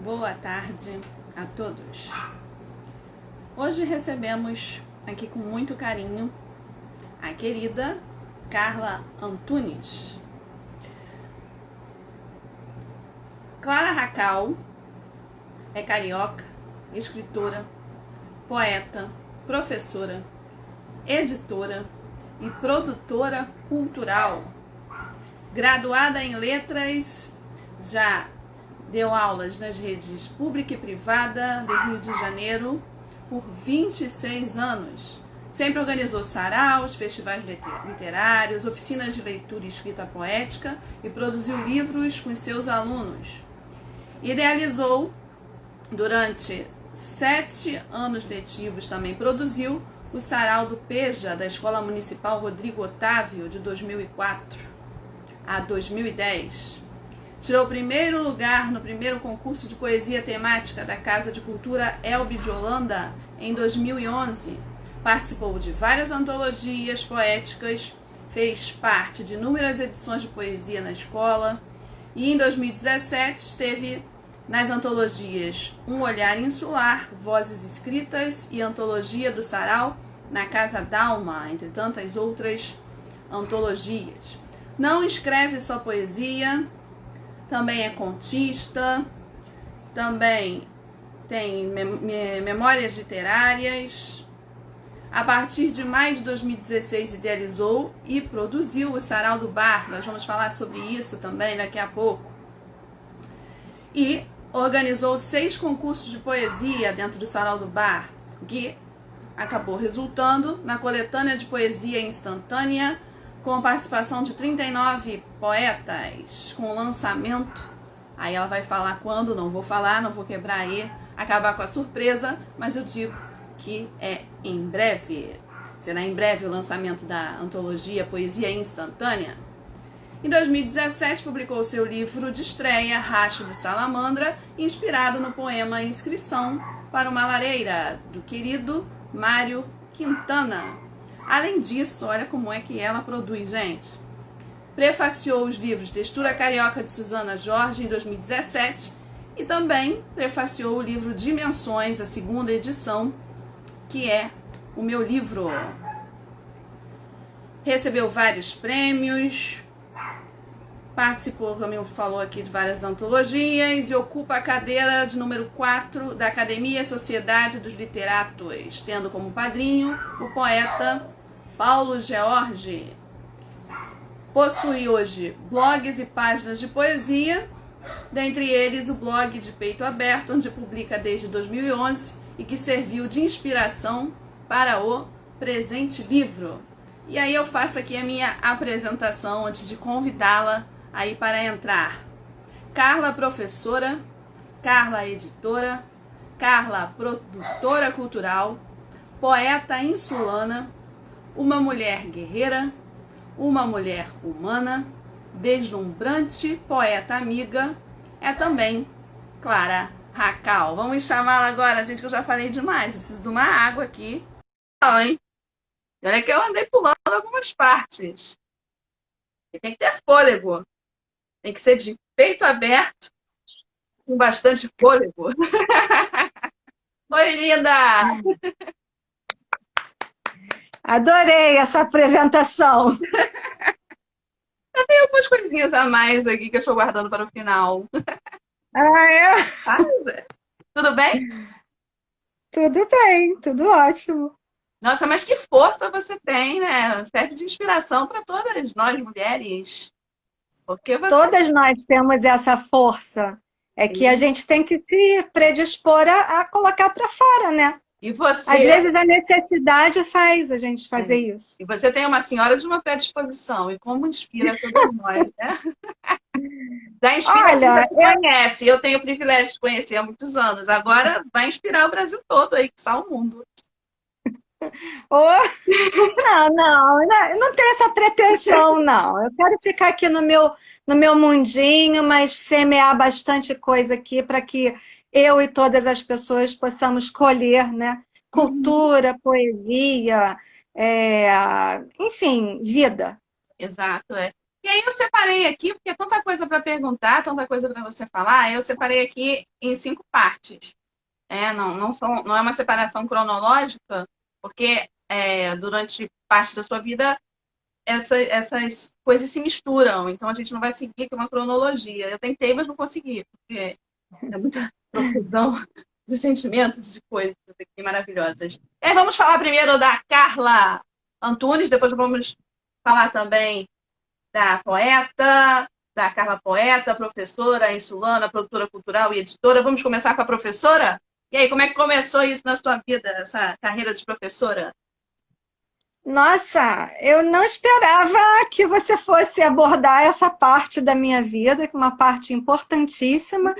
Boa tarde a todos. Hoje recebemos aqui com muito carinho a querida Carla Antunes. Clara Racal é carioca, escritora, poeta, professora, editora e produtora cultural. Graduada em letras, já deu aulas nas redes pública e privada do Rio de Janeiro por 26 anos. Sempre organizou saraus, festivais literários, oficinas de leitura e escrita poética e produziu livros com seus alunos. Idealizou, durante 7 anos letivos, também produziu o Sarau do Peja, da Escola Municipal Rodrigo Otávio, de 2004 a 2010. Tirou o primeiro lugar no primeiro concurso de poesia temática da Casa de Cultura Elbe de Holanda em 2011. Participou de várias antologias poéticas, fez parte de inúmeras edições de poesia na escola e em 2017 esteve nas antologias Um Olhar Insular, Vozes Escritas e Antologia do Sarau na Casa Dalma, entre tantas outras antologias. Não escreve só poesia, também é contista, também tem memórias literárias. A partir de maio de 2016 idealizou e produziu o Sarau do Bar. Nós vamos falar sobre isso também daqui a pouco. E organizou 6 concursos de poesia dentro do Sarau do Bar, que acabou resultando na coletânea de poesia instantânea, com participação de 39 poetas, com lançamento. Aí ela vai falar quando, não vou falar, não vou quebrar aí, acabar com a surpresa, mas eu digo que é em breve. Será em breve o lançamento da antologia Poesia Instantânea. Em 2017 publicou seu livro de estreia, Racho de Salamandra, inspirado no poema Inscrição para uma Lareira, do querido Mário Quintana. Além disso, olha como é que ela produz, gente. Prefaciou os livros Textura Carioca de Suzana Jorge em 2017 e também prefaciou o livro Dimensões, a 2ª edição, que é o meu livro. Recebeu vários prêmios, participou, como falou aqui, de várias antologias e ocupa a cadeira de número 4 da Academia Sociedade dos Literatos, tendo como padrinho o poeta Paulo George. Possui hoje blogs e páginas de poesia, dentre eles o blog de Peito Aberto, onde publica desde 2011 e que serviu de inspiração para o presente livro. E aí eu faço aqui a minha apresentação antes de convidá-la aí para entrar. Carla professora, Carla editora, Carla produtora cultural, poeta insulana, uma mulher guerreira, uma mulher humana, deslumbrante, poeta amiga, é também Clara Racal. Vamos chamá-la agora, gente, que eu já falei demais. Eu preciso de uma água aqui. Não, hein? Olha que eu andei pulando algumas partes. Tem que ter fôlego. Tem que ser de peito aberto, com bastante fôlego. Oi, linda! Adorei essa apresentação. Tem algumas coisinhas a mais aqui que eu estou guardando para o final. Ah, é? Ah, tudo bem? Tudo bem, tudo ótimo. Nossa, mas que força você tem, né? Serve de inspiração para todas nós mulheres. Porque você. Todas nós temos essa força. É que a gente tem que se predispor a colocar para fora, né? E você. Às vezes a necessidade faz a gente fazer isso. E você tem uma senhora de uma predisposição. E como inspira todas nós, né? Já inspira quem já Olha, te conhece. Eu tenho o privilégio de conhecer há muitos anos. Agora vai inspirar o Brasil todo aí, que está o mundo. eu não tenho essa pretensão, não. Eu quero ficar aqui no meu mundinho, mas semear bastante coisa aqui para que eu e todas as pessoas possamos colher, né? Cultura, poesia, enfim, vida. Exato, é. E é aí eu separei aqui, porque é tanta coisa para perguntar, tanta coisa para você falar, eu separei aqui em 5 partes. Não é uma separação cronológica, porque durante parte da sua vida essas coisas se misturam, então a gente não vai seguir com uma cronologia. Eu tentei, mas não consegui, porque é muita profusão de sentimentos, de coisas aqui maravilhosas. E aí vamos falar primeiro da Carla Antunes, depois vamos falar também da poeta, da Carla Poeta, professora insulana, produtora cultural e editora. Vamos começar com a professora? E aí, como é que começou isso na sua vida, essa carreira de professora? Nossa, eu não esperava que você fosse abordar essa parte da minha vida, que é uma parte importantíssima,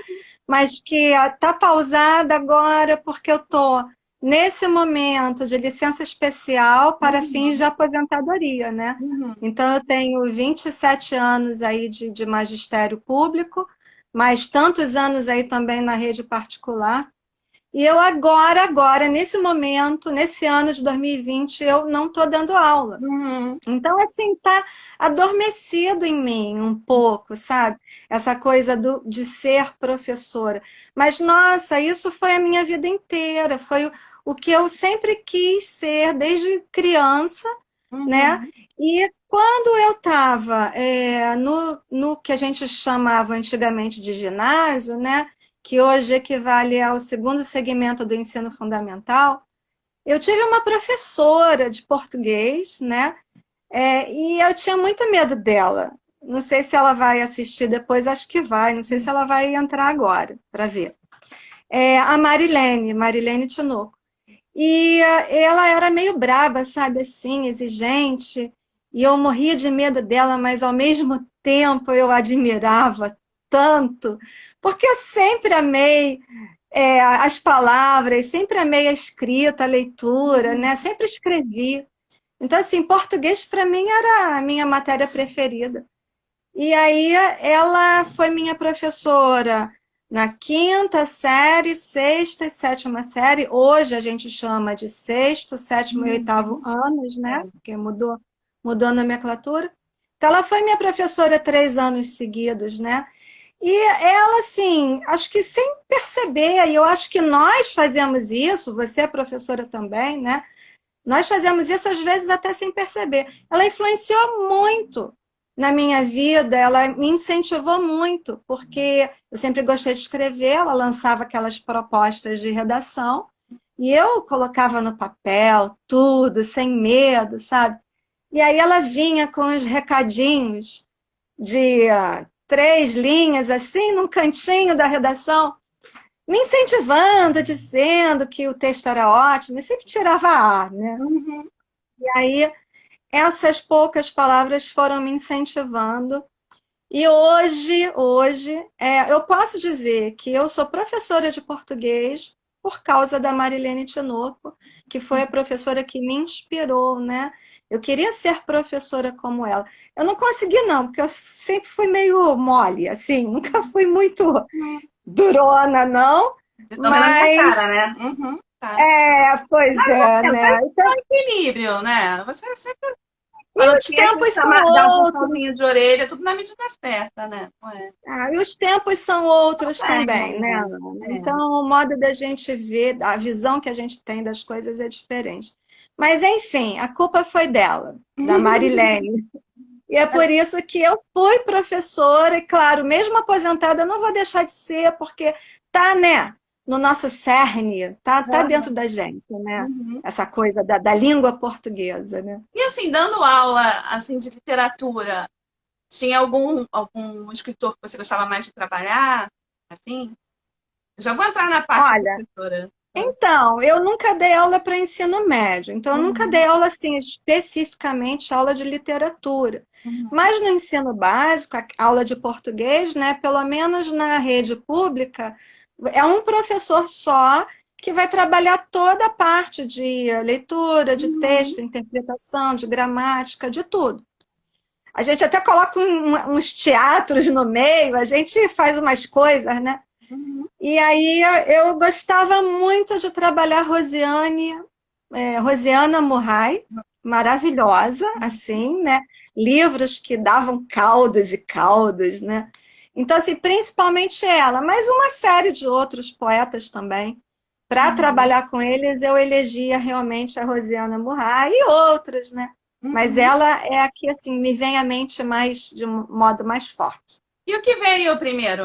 mas que está pausada agora porque eu estou nesse momento de licença especial para fins de aposentadoria, né? Uhum. Então, eu tenho 27 anos aí de magistério público, mas tantos anos aí também na rede particular. E eu agora, nesse momento, nesse ano de 2020, eu não estou dando aula. Uhum. Então, assim, tá adormecido em mim um pouco, sabe? Essa coisa de ser professora. Mas, nossa, isso foi a minha vida inteira, foi o que eu sempre quis ser desde criança, né? Uhum. E quando eu estava no que a gente chamava antigamente de ginásio, né? Que hoje equivale ao segundo segmento do ensino fundamental, eu tive uma professora de português, né? E eu tinha muito medo dela. Não sei se ela vai assistir depois, acho que vai. Não sei se ela vai entrar agora para ver. A Marilene Tinoco. E ela era meio braba, sabe, assim, exigente. E eu morria de medo dela, mas ao mesmo tempo eu admirava tanto, porque eu sempre amei as palavras, sempre amei a escrita, a leitura, né? Sempre escrevi. Então, assim, português para mim era a minha matéria preferida. E aí ela foi minha professora na quinta série, sexta e sétima série. Hoje a gente chama de sexto, sétimo e oitavo anos, né? Porque mudou a nomenclatura. Então, ela foi minha professora 3 anos seguidos, né? E ela, assim, acho que sem perceber, e eu acho que nós fazemos isso, você é professora também, né? Nós fazemos isso às vezes até sem perceber. Ela influenciou muito na minha vida, ela me incentivou muito, porque eu sempre gostei de escrever, ela lançava aquelas propostas de redação, e eu colocava no papel tudo, sem medo, sabe? E aí ela vinha com os recadinhos de 3 linhas, assim, num cantinho da redação, me incentivando, dizendo que o texto era ótimo, e sempre tirava A, né? Uhum. E aí, essas poucas palavras foram me incentivando. E hoje, eu posso dizer que eu sou professora de português por causa da Marilene Tinoco, que foi a professora que me inspirou, né? Eu queria ser professora como ela. Eu não consegui, não, porque eu sempre fui meio mole, assim, nunca fui muito durona, não, Vocês estão vendo a minha cara, mas né? Uhum. Tá. pois é, Mas né? é um equilíbrio, né? Você sempre, E quando os tinha que tempos são dar um outros. puxãozinho de orelha, tudo na medida certa, né? Não é? E os tempos são outros também, né? É. Então, o modo da gente ver, a visão que a gente tem das coisas é diferente. Mas, enfim, a culpa foi dela, da Marilene. E é por isso que eu fui professora, e claro, mesmo aposentada, eu não vou deixar de ser, porque tá, né, no nosso cerne, tá dentro da gente, né? Uhum. Essa coisa da língua portuguesa, né? E assim, dando aula assim de literatura, tinha algum escritor que você gostava mais de trabalhar? Assim? Já vou entrar na parte de Olha, professora. então, eu nunca dei aula para ensino médio, então eu nunca dei Uhum. aula assim, especificamente aula de literatura. Uhum. Mas no ensino básico, a aula de português, né, pelo menos na rede pública, é um professor só que vai trabalhar toda a parte de leitura, de Uhum. texto, interpretação, de gramática, de tudo. A gente até coloca uns teatros no meio, a gente faz umas coisas, né? Uhum. E aí eu gostava muito de trabalhar Rosiana Murray, maravilhosa, assim, né? livros que davam caudas e caudas, né? Então, assim, principalmente ela, mas uma série de outros poetas também. Para Uhum. trabalhar com eles, eu elegia realmente a Rosiana Murray e outros, né? Mas Uhum. ela é a que, assim, me vem à mente mais, de um modo mais forte. E o que veio primeiro?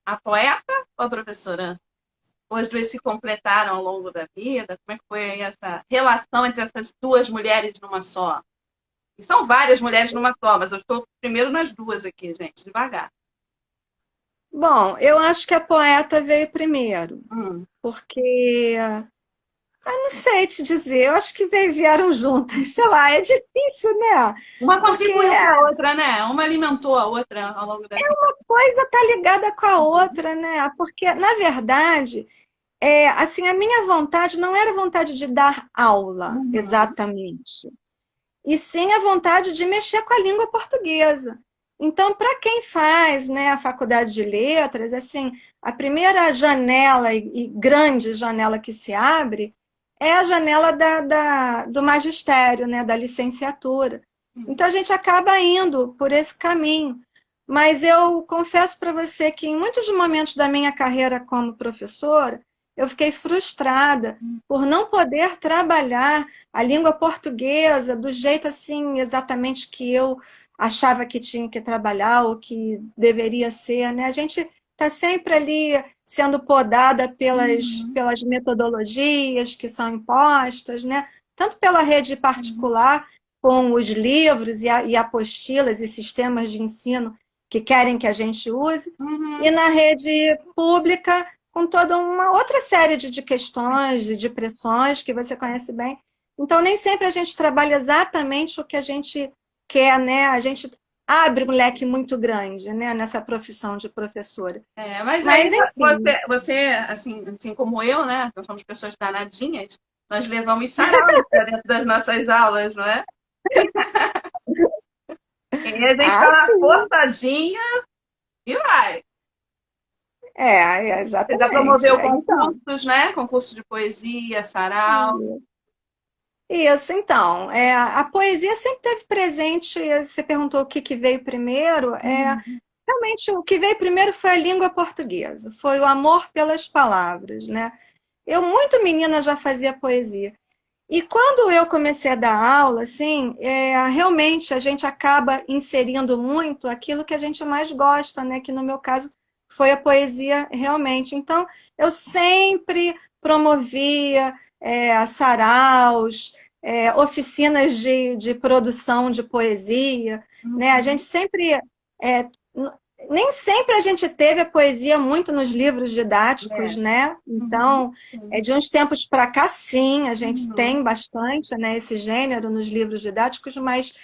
A poeta ou a professora? Ou as duas se completaram ao longo da vida? Como é que foi essa relação entre essas duas mulheres numa só? E são várias mulheres numa só, mas eu estou primeiro nas duas aqui, gente, devagar. Bom, eu acho que a poeta veio primeiro, Hum. porque não sei te dizer, eu acho que vieram juntas, sei lá, é difícil, né? Uma Porque contribuiu para a outra, né? Uma alimentou a outra ao longo da vida. coisa está ligada com a outra, né? Porque, na verdade, assim, a minha vontade não era vontade de dar aula, Uhum. exatamente, e sim a vontade de mexer com a língua portuguesa. Então, para quem faz, né, a faculdade de letras, assim, a primeira janela e grande janela que se abre é a janela do magistério, né, da licenciatura. Então, a gente acaba indo por esse caminho. Mas eu confesso para você que em muitos momentos da minha carreira como professora, eu fiquei frustrada por não poder trabalhar a língua portuguesa do jeito assim exatamente que eu achava que tinha que trabalhar ou que deveria ser, né? A gente está sempre ali sendo podada Uhum. pelas metodologias que são impostas, né? Tanto pela rede Uhum. particular, com os livros e apostilas e sistemas de ensino que querem que a gente use, e Uhum. na rede pública, com toda uma outra série de questões, de pressões que você conhece bem. Então, nem sempre a gente trabalha exatamente o que a gente quer, né? A gente abre um leque muito grande, né, nessa profissão de professora. É, mas aí Mas, enfim, você assim como eu, né? Nós somos pessoas danadinhas, nós levamos sarau para dentro das nossas aulas, não é? E a gente está lá sim, forçadinha e vai. Você já exatamente. promoveu Então, concursos, né? Concurso de poesia, sarau. isso, então, a poesia sempre teve presente. Você perguntou o que, que veio primeiro. Uhum. Realmente, o que veio primeiro foi a língua portuguesa, foi o amor pelas palavras, né? Eu, muito menina, já fazia poesia. E quando eu comecei a dar aula, assim, realmente a gente acaba inserindo muito aquilo que a gente mais gosta, né? Que no meu caso foi a poesia realmente. Então, eu sempre promovia saraus, oficinas de produção de poesia, né? A gente Uhum. sempre é, nem sempre a gente teve a poesia muito nos livros didáticos, É. né? Uhum. Então, Sim. de uns tempos para cá, sim, a gente Uhum. tem bastante, né, esse gênero nos livros didáticos, mas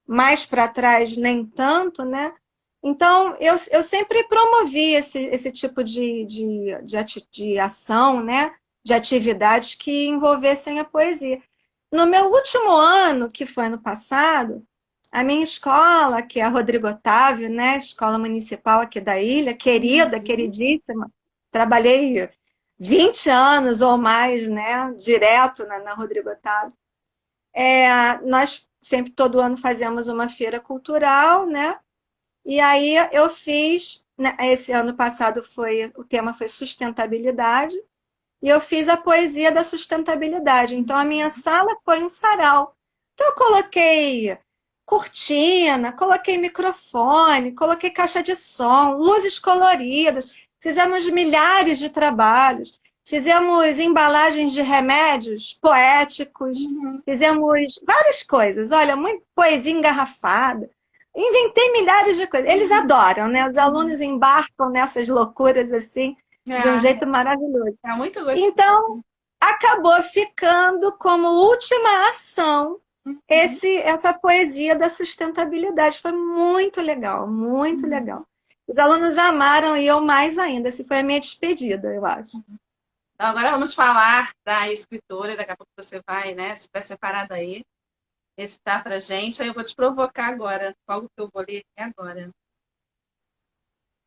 mais para trás nem tanto, né? Então, eu sempre promovi esse tipo de ação, né? De atividades que envolvessem a poesia. No meu último ano, que foi ano passado, a minha escola, que é a Rodrigo Otávio, né? Escola municipal aqui da ilha, querida, Uhum. queridíssima, trabalhei 20 anos ou mais, né, direto na Rodrigo Otávio. Nós sempre, todo ano, fazemos uma feira cultural, né? E aí eu fiz, né, esse ano passado o tema foi sustentabilidade, e eu fiz a poesia da sustentabilidade. Então a minha sala foi um sarau. Então eu coloquei cortina, coloquei microfone, coloquei caixa de som, luzes coloridas, fizemos milhares de trabalhos, fizemos embalagens de remédios poéticos, Uhum. fizemos várias coisas, olha, muito poesia engarrafada. Inventei milhares de coisas. Eles adoram, né? Os Uhum. alunos embarcam nessas loucuras assim, de um É, jeito maravilhoso. é muito gostoso. Então, acabou ficando como última ação Uhum. essa poesia da sustentabilidade. Foi muito legal, muito Uhum. legal. Os alunos amaram e eu mais ainda. Essa foi a minha despedida, eu acho. Então, agora vamos falar da escritora, daqui a pouco você vai, né? Se estiver separado aí, recitar pra gente. Aí eu vou te provocar agora. Qual que eu vou ler aqui agora?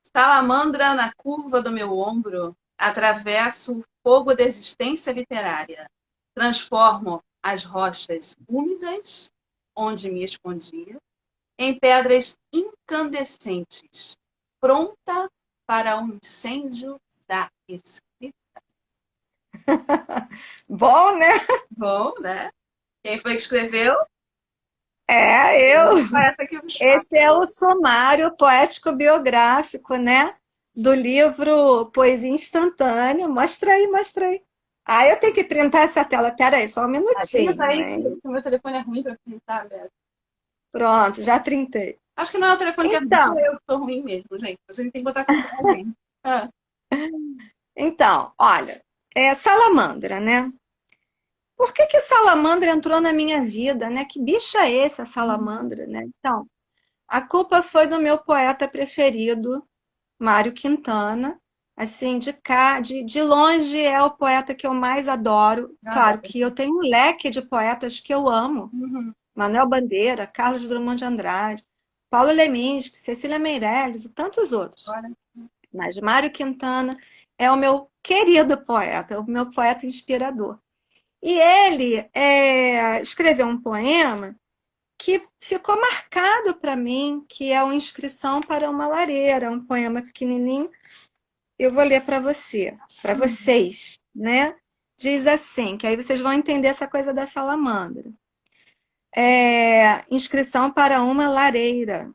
Salamandra na curva do meu ombro, atravesso o fogo da existência literária. Transformo as rochas úmidas, onde me escondia, em pedras incandescentes, pronta para o incêndio da escrita. Bom, né? Bom, né? Quem foi que escreveu? É, eu. Essa que vos fala. Esse é o sumário poético biográfico, né? Do livro Poesia Instantânea. Mostra aí, mostra aí. Ah, eu tenho que printar essa tela. Pera aí, só um Printa minutinho, aí, hein? que o meu telefone é ruim para printar, Beto. Pronto, já printei. Acho que não é o telefone que é ruim, sou Então, eu que sou ruim mesmo, gente. Você tem que botar culpa em alguém. Ah, olha, salamandra, né? Por que que salamandra entrou na minha vida, né? Que bicho é esse, a salamandra, né? Então, a culpa foi do meu poeta preferido, Mário Quintana. Assim, de longe é o poeta que eu mais adoro. Claro adoro. que eu tenho um leque de poetas que eu amo. Uhum. Manuel Bandeira, Carlos Drummond de Andrade, Paulo Leminski, Cecília Meirelles e tantos outros. Agora, Mas Mário Quintana é o meu querido poeta, é o meu poeta inspirador. E ele escreveu um poema que ficou marcado para mim, que é uma inscrição para uma lareira, um poema pequenininho. Eu vou ler para você, para vocês, né? Diz assim, que aí vocês vão entender essa coisa da salamandra. Inscrição para uma lareira.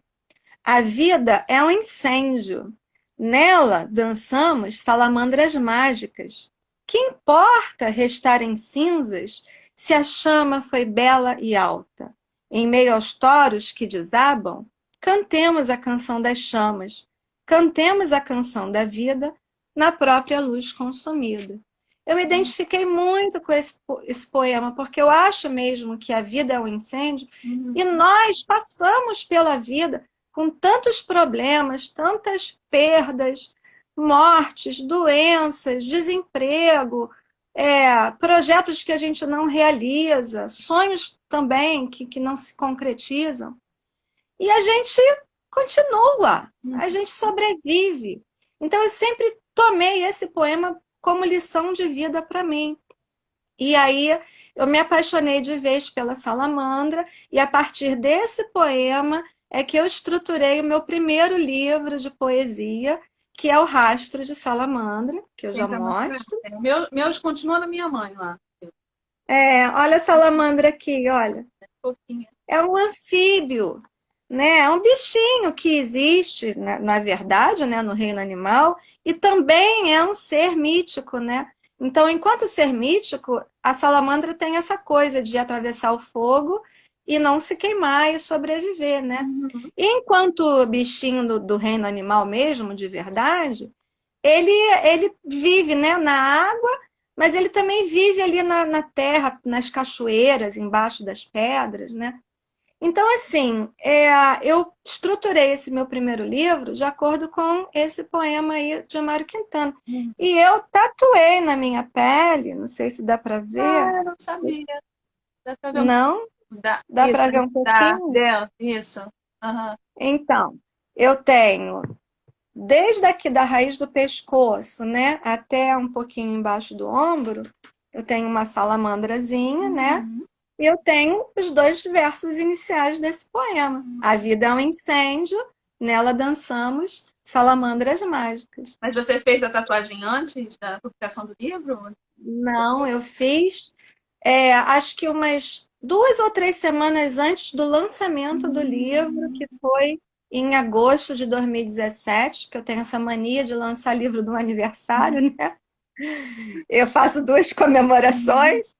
A vida é um incêndio. Nela dançamos salamandras mágicas. Que importa restar em cinzas se a chama foi bela e alta? Em meio aos toros que desabam, cantemos a canção das chamas, cantemos a canção da vida na própria luz consumida. Eu me identifiquei muito com esse poema, porque eu acho mesmo que a vida é um incêndio e nós passamos pela vida com tantos problemas, tantas perdas, mortes, doenças, desemprego, projetos que a gente não realiza, sonhos também que não se concretizam. E a gente continua, a gente sobrevive. Então, eu sempre tomei esse poema como lição de vida para mim. E aí eu me apaixonei de vez pela salamandra, e a partir desse poema é que eu estruturei o meu primeiro livro de poesia, que é o Rastro de Salamandra, que eu já mostro. Meus continuam da minha mãe lá. Olha a salamandra aqui, olha. Fofinha. É um anfíbio, né? É um bichinho que existe, na verdade, né, no reino animal, e também é um ser mítico, né? Então, enquanto ser mítico, a salamandra tem essa coisa de atravessar o fogo e não se queimar e sobreviver, né? E enquanto bichinho do reino animal mesmo, de verdade, ele vive, né, na água, mas ele também vive ali na terra, nas cachoeiras, embaixo das pedras, né? Então, assim, eu estruturei esse meu primeiro livro de acordo com esse poema aí de Mário Quintana. E eu tatuei na minha pele, não sei se dá para ver. Eu não sabia. Dá pra ver um Não? Dá para ver um pouquinho? Isso. Uhum. Então, eu tenho, desde aqui da raiz do pescoço, né, até um pouquinho embaixo do ombro, eu tenho uma salamandrazinha, né? E eu tenho os dois versos iniciais desse poema. A vida é um incêndio, nela dançamos salamandras mágicas. Mas você fez a tatuagem antes da publicação do livro? Não, eu fiz, acho que umas 2 ou 3 semanas antes do lançamento do livro, que foi em agosto de 2017, que eu tenho essa mania de lançar livro no aniversário, né? Eu faço 2 comemorações.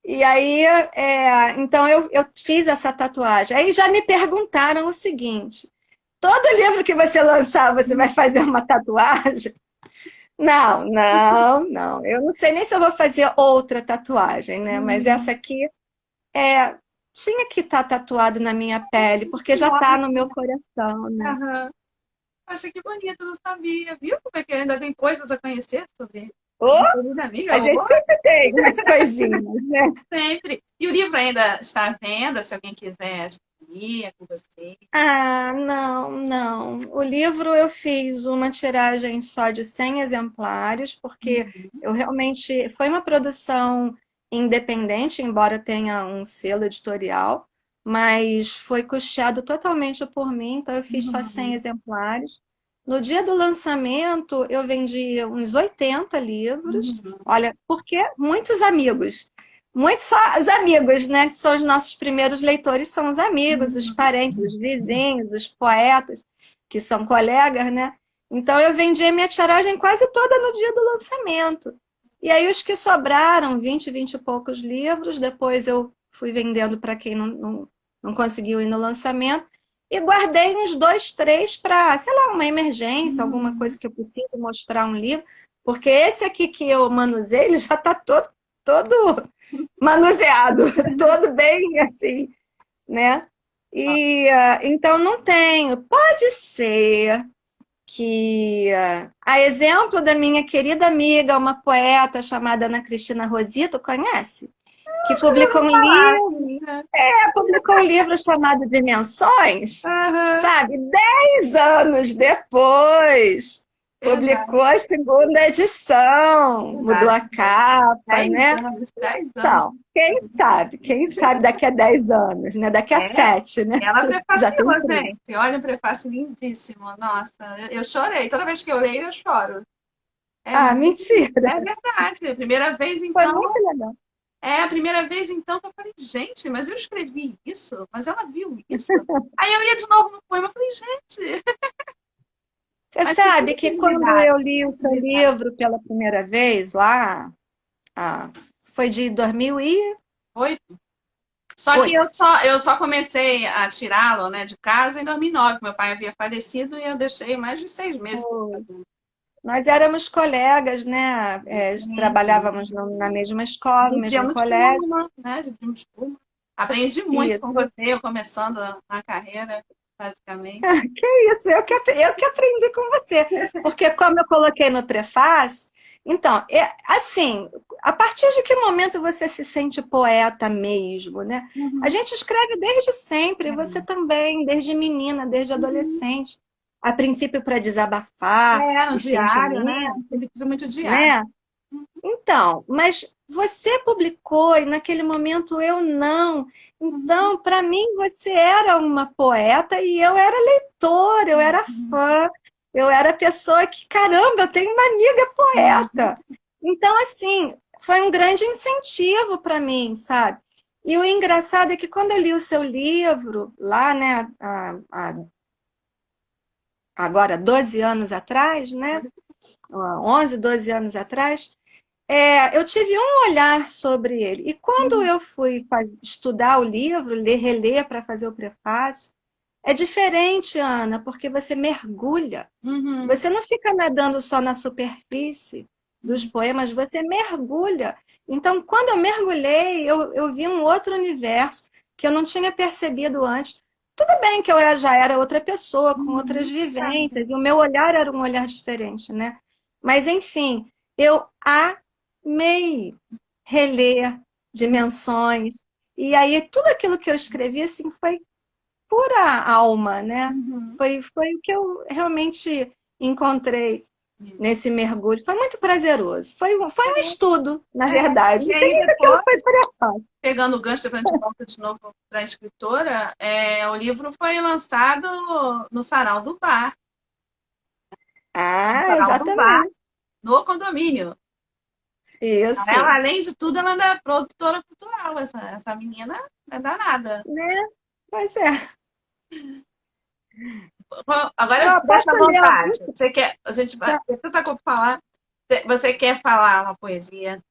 E aí, então eu fiz essa tatuagem. Aí já me perguntaram o seguinte: todo livro que você lançar, você vai fazer uma tatuagem? Não, não, não. Eu não sei nem se eu vou fazer outra tatuagem, né? Mas essa aqui tinha que estar tatuado na minha pele, porque já está no meu coração, né? Uhum. Achei que bonito, não sabia. Viu como é que ainda tem coisas a conhecer sobre Oh, minha amiga? a gente sempre tem umas coisinhas, né? Sempre. E o livro ainda está à venda, se alguém quiser adquirir, é com você. Ah, não, não. O livro eu fiz uma tiragem só de 100 exemplares, porque eu realmente. Foi uma produção independente, embora tenha um selo editorial, mas foi custeado totalmente por mim, então eu fiz só 100 exemplares. No dia do lançamento, eu vendi uns 80 livros. Olha, porque muitos amigos, muitos só os amigos, né, que são os nossos primeiros leitores, são os amigos, os parentes, os vizinhos, os poetas, que são colegas, né? Então eu vendi a minha tiragem quase toda no dia do lançamento. E aí os que sobraram, 20 e poucos livros, depois eu fui vendendo para quem não conseguiu ir no lançamento. E guardei uns 2, 3 para, sei lá, uma emergência, alguma coisa que eu precise mostrar um livro, porque esse aqui que eu manusei, ele já está todo manuseado, todo bem assim, né? E então não tenho. Pode ser que, a exemplo da minha querida amiga, uma poeta chamada Ana Cristina Rosito, conhece? Que Acho que eu já ouvi falar, assim, né? publicou um livro chamado Dimensões, Aham, sabe? 10 anos depois, verdade, publicou a segunda edição, mudou verdade. a capa, 10 né? anos, 10 anos. Então, quem sabe daqui a 10 anos, né? Daqui a É, 7, né? ela Já tem prefaciou, 30. gente. Olha, um prefácio lindíssimo. Nossa, eu chorei. Toda vez que eu leio, eu choro. É, Ah, mentira! é verdade. A primeira vez, Foi então, muito legal. a primeira vez, então, que eu falei, gente, mas eu escrevi isso? Mas ela viu isso? Aí eu ia de novo no poema, eu falei, gente, Você mas que sabe que quando sensibilidade, eu li o seu sensibilidade. livro pela primeira vez, lá, ah, foi de 2008. Foi. Só que eu só comecei a tirá-lo, né, de casa em 2009. Meu pai havia falecido e eu deixei mais de 6 meses. Nós éramos colegas, né? Trabalhávamos na mesma escola, no mesmo Dividimos colégio. turma, né? Dividimos turma. Aprendi muito com Isso. você, eu começando a carreira, basicamente. Que isso, eu que aprendi com você. Porque, como eu coloquei no prefácio, então, assim, a partir de que momento você se sente poeta mesmo, né? A Uhum. gente escreve desde sempre, você também, desde menina, desde adolescente. A princípio para desabafar No os diário, né? sentimentos, Sempre tive muito diário. né? Então, mas você publicou e naquele momento eu não. Uhum. Então, para mim, você era uma poeta e eu era leitora, eu era Uhum. fã, eu era pessoa que, caramba, eu tenho uma amiga Uhum. poeta. Então, assim, foi um grande incentivo para mim, sabe? E o engraçado é que quando eu li o seu livro, lá, né, agora 12 anos atrás, né, 11, 12 anos atrás, eu tive um olhar sobre ele. E quando eu fui estudar o livro, reler para fazer o prefácio, é diferente, Ana, porque você mergulha. Uhum. Você não fica nadando só na superfície dos poemas, você mergulha. Então, quando eu mergulhei, eu vi um outro universo que eu não tinha percebido antes. Tudo bem que eu já era outra pessoa, com outras Uhum. vivências, e o meu olhar era um olhar diferente, né? Mas, enfim, eu amei reler dimensões. E aí, tudo aquilo que eu escrevi, assim, foi pura alma, né? Uhum. Foi o que eu realmente encontrei nesse mergulho. Foi muito prazeroso. Foi um estudo, na verdade. E Não sei aí, nem se aquilo depois, foi preparo. pegando o gancho, depois a gente volta de novo para a escritora, o livro foi lançado no Sarau do Bar. No Ah, Sarau do Bar, exatamente. no condomínio. Ela, Isso. além de tudo, ela é produtora cultural. Essa menina é danada. Né? Pois é. Agora, Eu deixa posso à ler vontade. algum? Você quer, a gente vai ter tanta coisa para falar. Você quer falar uma poesia?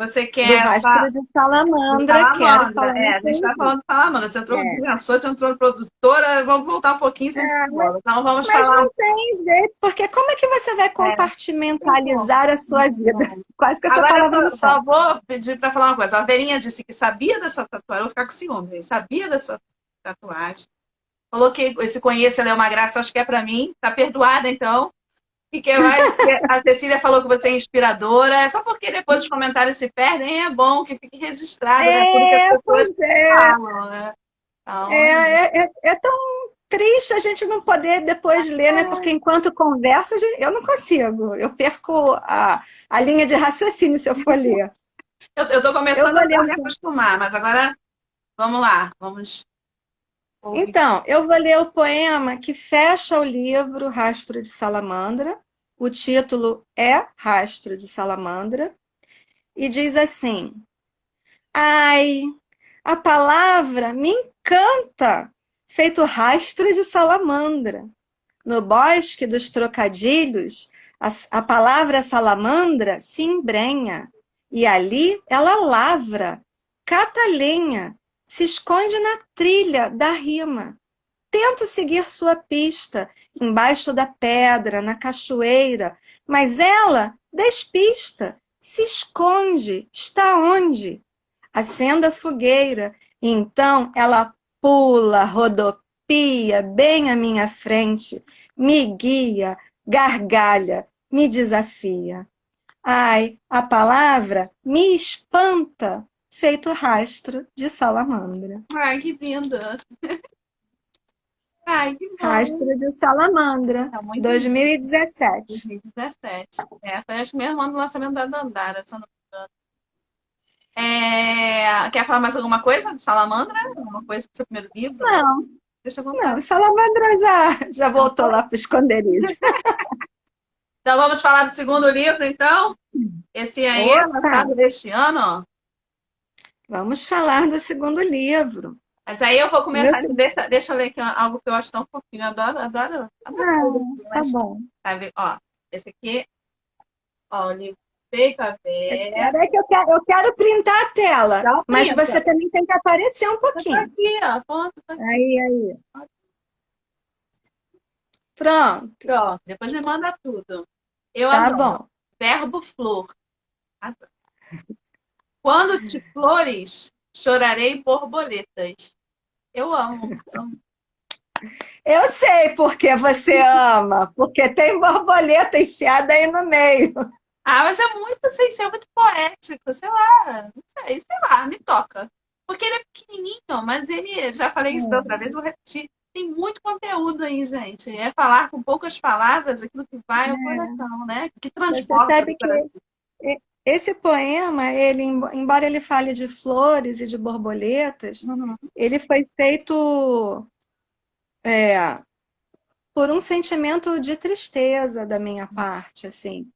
Você Do quer Rastro de do Salamandra, quero Salamandra? falar uma A gente está poesia. falando do Salamandra. Você entrou no É. Dimensões, você entrou no Produtora. Vamos voltar um pouquinho sem Mas, bola. Então, vamos mas falar. não tem jeito, porque como é que você vai Não tem como. compartimentalizar a Não sua tem vida? como. Quase que essa Agora, eu palavra não sai. só vou pedir para falar uma coisa. A Verinha disse que sabia da sua tatuagem. Eu vou ficar com ciúme. Hein? Sabia da sua tatuagem. Falou que esse conheça ela é uma graça, acho que é para mim. Tá perdoada, então. E que mais? A Cecília falou que você é inspiradora. É só porque depois os comentários se perdem, é bom que fique registrado, né? Tudo que as pessoas Pois é. falam, né? Então, É tão triste a gente não poder depois ler, né? Porque enquanto conversa, eu não consigo. Eu perco a linha de raciocínio se eu for ler. eu tô Eu começando vou ler a um me pouco. acostumar, mas agora vamos lá, vamos. Ouvi. Então, eu vou ler o poema que fecha o livro Rastro de Salamandra. O título é Rastro de Salamandra e diz assim: Ai, a palavra me encanta, feito rastro de salamandra. No bosque dos trocadilhos, a palavra salamandra se embrenha, e ali ela lavra, cata lenha, se esconde na trilha da rima. Tento seguir sua pista, embaixo da pedra, na cachoeira, mas ela despista, se esconde, está onde? Acenda a fogueira, e então ela pula, rodopia bem à minha frente, me guia, gargalha, me desafia. Ai, a palavra me espanta, feito rastro de salamandra. Ai, que linda. Ai, que Rastro bom. de salamandra, Tá muito lindo. 2017. 2017. Foi acho que mesmo ano do lançamento da Dandara, se eu não me engano. Quer falar mais alguma coisa de Salamandra? Alguma coisa do seu primeiro livro? Não, Deixa eu contar. não, salamandra já Não voltou foi? lá para o esconderijo. Então vamos falar do segundo livro, então? Esse aí é Opa, lançado deste ano, ó. vamos falar do segundo livro. Mas aí eu vou O meu começar. Deixa eu ler aqui algo que eu acho tão fofinho. Eu adoro coisa Não, assim, tá mas bom. sabe, ó, esse aqui, ó, o livro feito a ver. Peraí que eu quero printar a tela, Dá um mas print. você também tem que aparecer um Eu tô pouquinho. aqui, ó. Tô aqui. Aí. Pronto, Pronto, depois me manda tudo. Eu tá adoro. bom. Verbo flor. Adoro. Quando te flores, chorarei borboletas. Eu amo, amo. Eu sei por que você ama, porque tem borboleta enfiada aí no meio. Ah, mas é muito sem ser muito poético, sei lá, não sei lá, me toca. Porque ele é pequenininho, mas ele, já falei isso da outra vez, vou repetir, tem muito conteúdo aí, gente. É falar com poucas palavras aquilo que vai ao coração, né? Que Você transporta o sabe que coração. esse poema, ele, embora ele fale de flores e de borboletas, Uhum, ele foi feito por um sentimento de tristeza da minha parte, assim,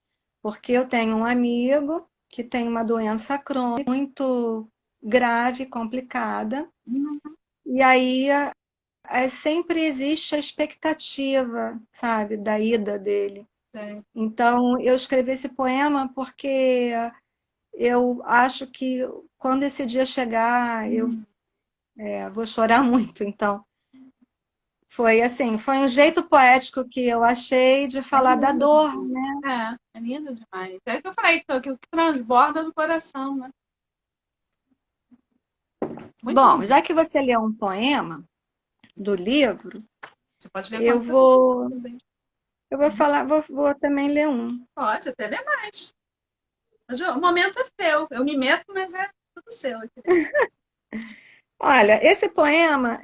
porque eu tenho um amigo que tem uma doença crônica muito grave, complicada, uhum, e aí sempre existe a expectativa, sabe, da ida dele. sei. Então, eu escrevi esse poema porque eu acho que quando esse dia chegar, eu Uhum. vou chorar muito. Então, foi assim, foi um jeito poético que eu achei de É falar da lindo dor, demais. né? É lindo demais. É o que eu falei, então, aquilo que transborda do coração, né? Muito Bom, lindo. já que você leu um poema do livro, Você pode ler eu quando você quiser vou, também. eu vou falar, vou também ler um. Pode, até ler mais. Mas o momento é seu. Eu me meto, mas é tudo seu aqui. Olha, esse poema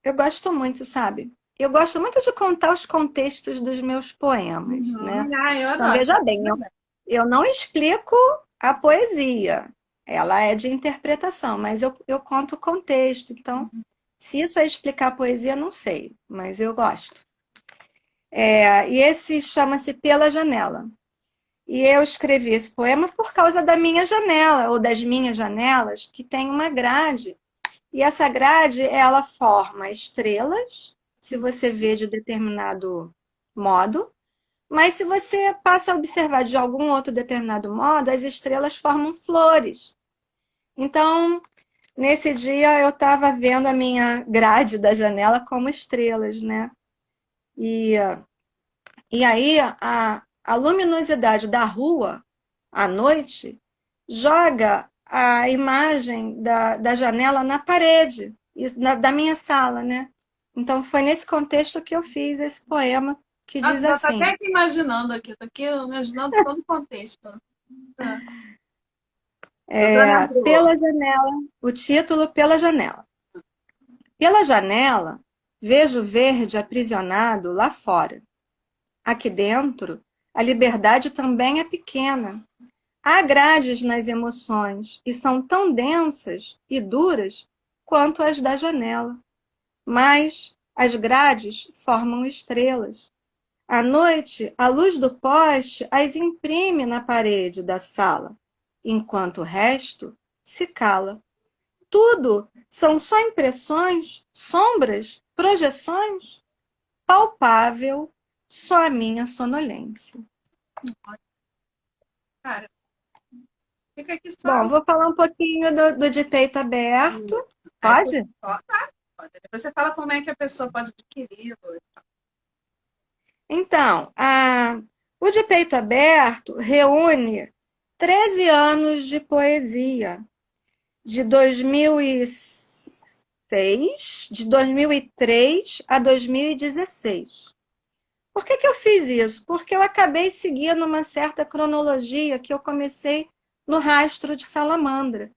eu gosto muito, sabe? Eu gosto muito de contar os contextos dos meus poemas, né? Uhum. Ah, eu Então, adoro. veja bem, eu não explico a poesia, ela é de interpretação, mas eu conto o contexto. Então, se isso é explicar a poesia, não sei, mas eu gosto. E esse chama-se Pela Janela. E eu escrevi esse poema por causa da minha janela, ou das minhas janelas, que tem uma grade. E essa grade, ela forma estrelas, se você vê de determinado modo, mas se você passa a observar de algum outro determinado modo, as estrelas formam flores. Então, nesse dia eu estava vendo a minha grade da janela como estrelas, né? E, e aí a luminosidade da rua à noite joga a imagem da janela na parede da minha sala, né? Então foi nesse contexto que eu fiz esse poema que Nossa, diz já tô até assim: aqui imaginando aqui. Tô aqui imaginando todo o contexto. Tá. Doutora Andrô. Pela janela, o título Pela Janela. Pela janela, vejo o verde aprisionado lá fora. Aqui dentro, a liberdade também é pequena. Há grades nas emoções e são tão densas e duras quanto as da janela. mas as grades formam estrelas. À noite, a luz do poste as imprime na parede da sala, enquanto o resto se cala. Tudo são só impressões, sombras, projeções, palpável, só a minha sonolência. Cara, fica aqui só. Bom, vou falar um pouquinho do de peito aberto. Pode? Pode. Você fala como é que a pessoa pode adquirir. Então, o de peito aberto reúne 13 anos de poesia, de 2006, de 2003 a 2016. Por que eu fiz isso? Porque eu acabei seguindo uma certa cronologia que eu comecei no Rastro de Salamandra.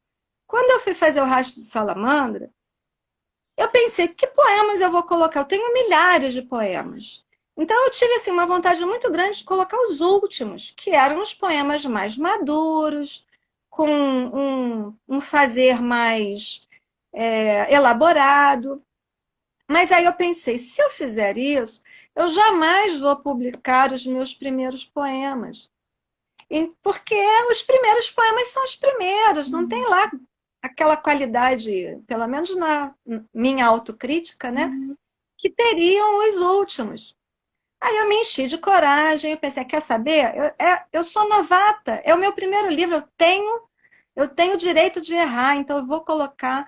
Quando eu fui fazer o Rastro de Salamandra, eu pensei, que poemas eu vou colocar? Eu tenho milhares de poemas. Então eu tive assim, uma vontade muito grande de colocar os últimos, que eram os poemas mais maduros, com um fazer mais elaborado. Mas aí eu pensei, se eu fizer isso, eu jamais vou publicar os meus primeiros poemas. Porque os primeiros poemas são os primeiros, não tem lá aquela qualidade, pelo menos na minha autocrítica, né? Que teriam os últimos. Aí eu me enchi de coragem, eu pensei, quer saber? Eu sou novata, é o meu primeiro livro, eu tenho o direito de errar, então eu vou colocar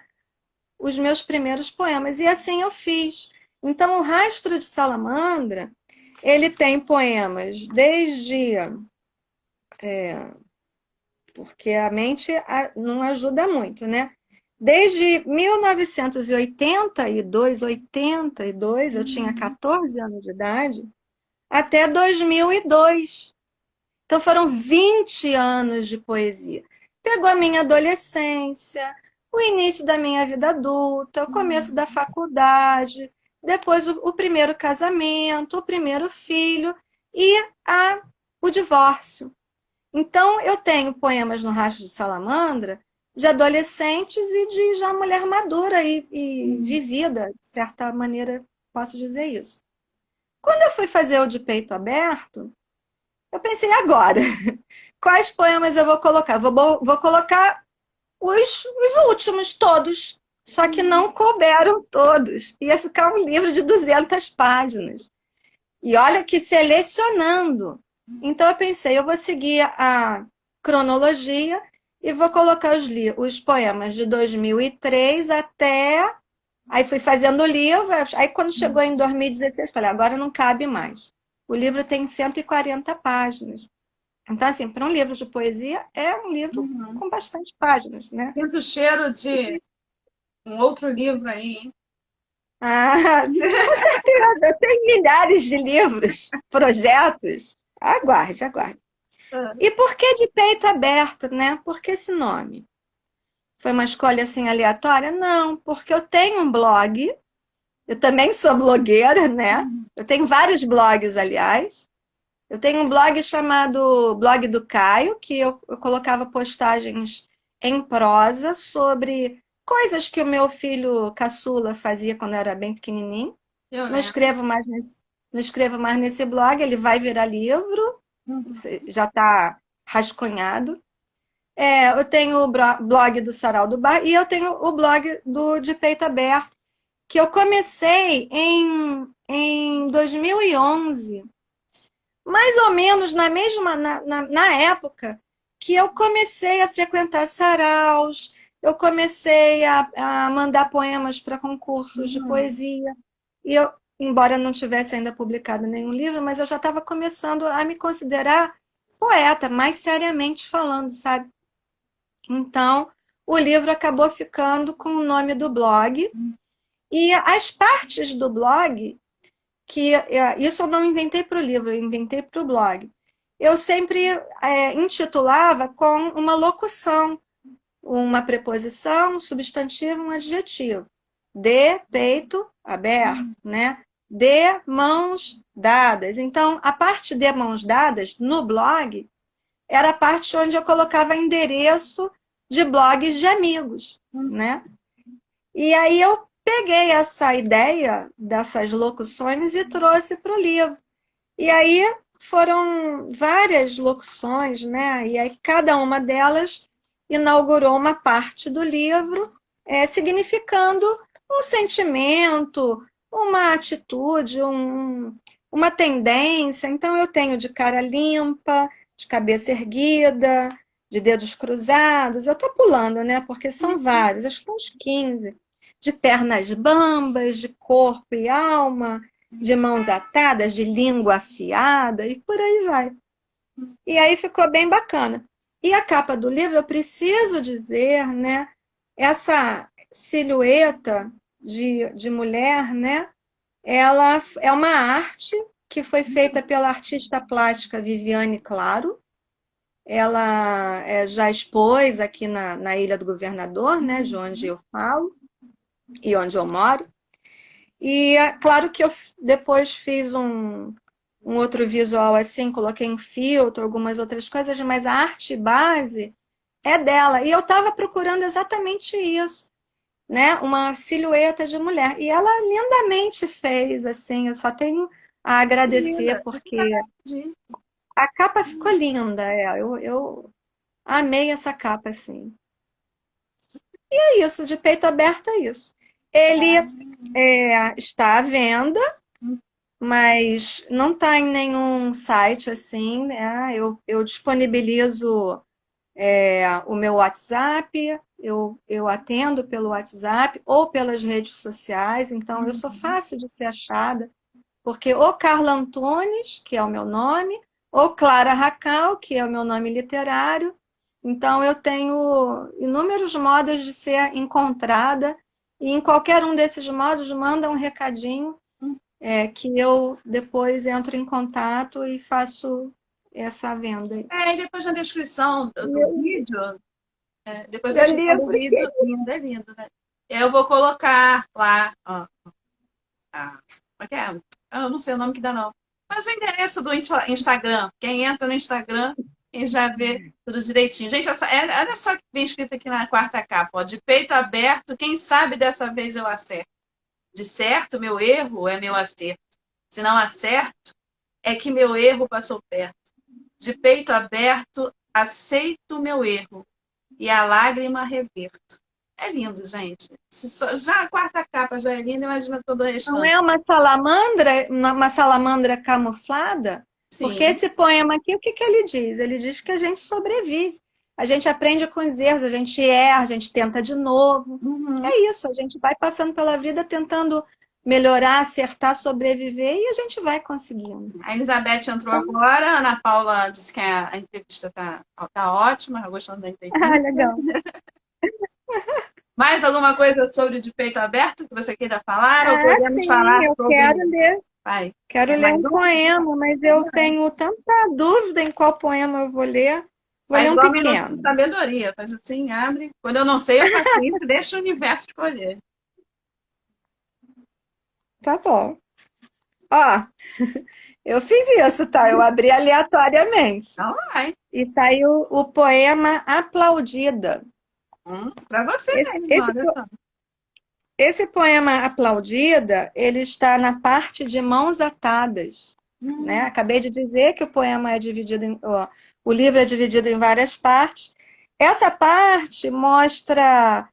os meus primeiros poemas. E assim eu fiz. Então, o Rastro de Salamandra, ele tem poemas desde... porque a mente não ajuda muito, né? Desde 1982, 82, eu tinha 14 anos de idade, até 2002. Então, foram 20 anos de poesia. Pegou a minha adolescência, o início da minha vida adulta, o começo da faculdade, depois o primeiro casamento, o primeiro filho e o divórcio. Então, eu tenho poemas no Rastro de Salamandra de adolescentes e de já mulher madura e vivida, de certa maneira, posso dizer isso. Quando eu fui fazer o de peito aberto, eu pensei, agora, quais poemas eu vou colocar? Vou colocar os últimos, todos, só que não couberam todos. Ia ficar um livro de 200 páginas. E olha que selecionando. Então eu pensei, eu vou seguir a cronologia e vou colocar os poemas de 2003 até... Aí fui fazendo o livro, aí quando chegou em 2016, falei, agora não cabe mais. O livro tem 140 páginas. Então, assim, para um livro de poesia, é um livro com bastante páginas, né? Sinto o cheiro de um outro livro aí, hein? Com certeza, eu tenho milhares de livros, projetos. Aguarde, aguarde. E por que de peito aberto, né? Por que esse nome? Foi uma escolha assim aleatória? Não, porque eu tenho um blog, eu também sou blogueira, né? Eu tenho vários blogs, aliás. Eu tenho um blog chamado Blog do Caio, que eu colocava postagens em prosa sobre coisas que o meu filho caçula fazia quando era bem pequenininho. Não escrevo mais nesse blog, ele vai virar livro, já está rascunhado. Eu tenho o blog do Sarau do Bar e eu tenho o blog do De Peito Aberto, que eu comecei em 2011, mais ou menos na época que eu comecei a frequentar saraus, eu comecei a mandar poemas para concursos de poesia. E eu, embora não tivesse ainda publicado nenhum livro, mas eu já estava começando a me considerar poeta, mais seriamente falando, sabe? Então, o livro acabou ficando com o nome do blog. E as partes do blog, que isso eu não inventei para o livro, eu inventei para o blog. Eu sempre intitulava com uma locução, uma preposição, um substantivo, um adjetivo. De peito aberto, né? De mãos dadas. Então, a parte de mãos dadas no blog era a parte onde eu colocava endereço de blogs de amigos, né? E aí eu peguei essa ideia dessas locuções e trouxe para o livro. E aí foram várias locuções, né? E aí cada uma delas inaugurou uma parte do livro, significando um sentimento, uma atitude, uma tendência. Então eu tenho de cara limpa, de cabeça erguida, de dedos cruzados. Eu estou pulando, né? Porque são vários, acho que são uns 15. De pernas bambas, de corpo e alma, de mãos atadas, de língua afiada, e por aí vai. E aí ficou bem bacana. E a capa do livro, eu preciso dizer, né? Essa silhueta de mulher, né? Ela é uma arte que foi feita pela artista plástica Viviane Claro. Ela já expôs aqui na Ilha do Governador, né? De onde eu falo e onde eu moro. E claro que eu depois fiz um outro visual assim, coloquei um filtro, algumas outras coisas, mas a arte base é dela. E eu estava procurando exatamente isso, né? Uma silhueta de mulher. E ela lindamente fez, assim, eu só tenho a agradecer, porque a capa ficou linda. Eu amei essa capa, assim. E é isso, de peito aberto é isso. Ele está à venda, mas não está em nenhum site assim, né? Eu disponibilizo o meu WhatsApp, eu atendo pelo WhatsApp ou pelas redes sociais, então eu sou fácil de ser achada, porque ou Carla Antunes, que é o meu nome, ou Clara Racal, que é o meu nome literário, então eu tenho inúmeros modos de ser encontrada, e em qualquer um desses modos manda um recadinho que eu depois entro em contato e faço essa venda. E depois na descrição do vídeo, depois da Eu descrição do livro. vídeo, é lindo, né? Eu vou colocar lá, ó, como é que é? Eu não sei o nome que dá, não. Mas o endereço do Instagram, quem entra no Instagram e já vê tudo direitinho. Gente, olha só que bem escrito aqui na quarta capa, ó, de peito aberto, quem sabe dessa vez eu acerto. De certo, meu erro é meu acerto. Se não acerto, é que meu erro passou perto. De peito aberto, aceito meu erro e a lágrima reverto. É lindo, gente. Já a quarta capa já é linda, imagina todo o Não restante. é uma salamandra camuflada? Porque Sim. esse poema aqui, o que que ele diz? Ele diz que a gente sobrevive. A gente aprende com os erros, a gente erra, a gente tenta de novo. Uhum. É isso, a gente vai passando pela vida tentando melhorar, acertar, sobreviver e a gente vai conseguindo. A Elizabeth entrou agora, a Ana Paula disse que a entrevista tá ótima, tá gostando da Ah, entrevista. legal. Mais alguma coisa sobre de peito aberto que você queira falar? Ou Ah, podemos sim, falar eu sobre. quero ler. Vai. Quero ler Mais um um? poema, mas eu tenho tanta dúvida em qual poema eu vou ler. Vou ler Faz um igual Minuto de pequeno. Sabedoria. Faz assim, abre. Quando eu não sei, eu faço isso e deixo o universo escolher. Tá bom. Ó, eu fiz isso, tá? Eu abri aleatoriamente. Então vai. E saiu o poema Aplaudida. Para você Esse, mesmo, esse, olha só. esse poema Aplaudida, ele está na parte de Mãos Atadas, né? Acabei de dizer que o poema é dividido o livro é dividido em várias partes. Essa parte mostra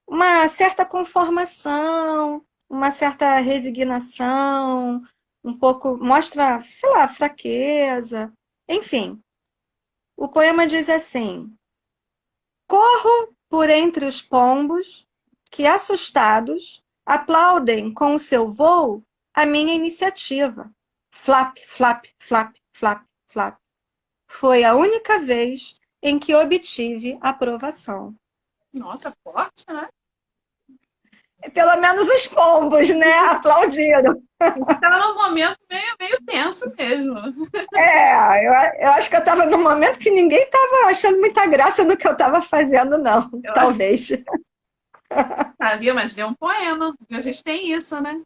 uma certa conformação, uma certa resignação, um pouco, mostra, sei lá, fraqueza, enfim. O poema diz assim: corro por entre os pombos que, assustados, aplaudem com o seu voo a minha iniciativa. Flap, flap, flap, flap, flap. Foi a única vez em que obtive aprovação. Nossa, forte, né? Pelo menos os pombos, né? Aplaudiram. Estava num momento meio tenso mesmo. Eu acho que eu estava num momento que ninguém estava achando muita graça no que eu estava fazendo, não. Talvez. Viu? Mas lê um poema. A gente tem isso, né?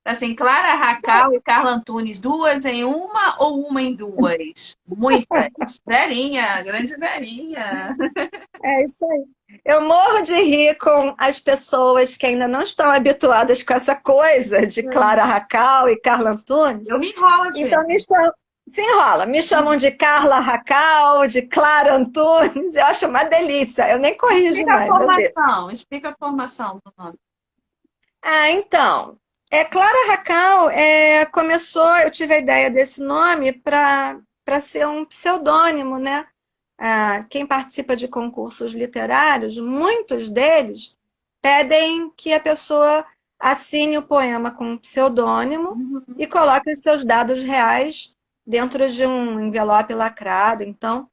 Assim, Clara Racal e Carla Antunes, duas em uma ou uma em duas? Muitas. Verinha, grande Verinha. É isso aí. Eu morro de rir com as pessoas que ainda não estão habituadas com essa coisa de Clara Racal e Carla Antunes. Eu me enrolo às Então vezes. se enrola, me chamam de Carla Racal, de Clara Antunes, eu acho uma delícia. Eu nem corrijo Explica a mais, eu deixo. formação, explica a formação do nome. Ah, então, Clara Racal começou, eu tive a ideia desse nome para ser um pseudônimo, né? Quem participa de concursos literários, muitos deles pedem que a pessoa assine o poema com um pseudônimo Uhum. e coloque os seus dados reais dentro de um envelope lacrado. Então,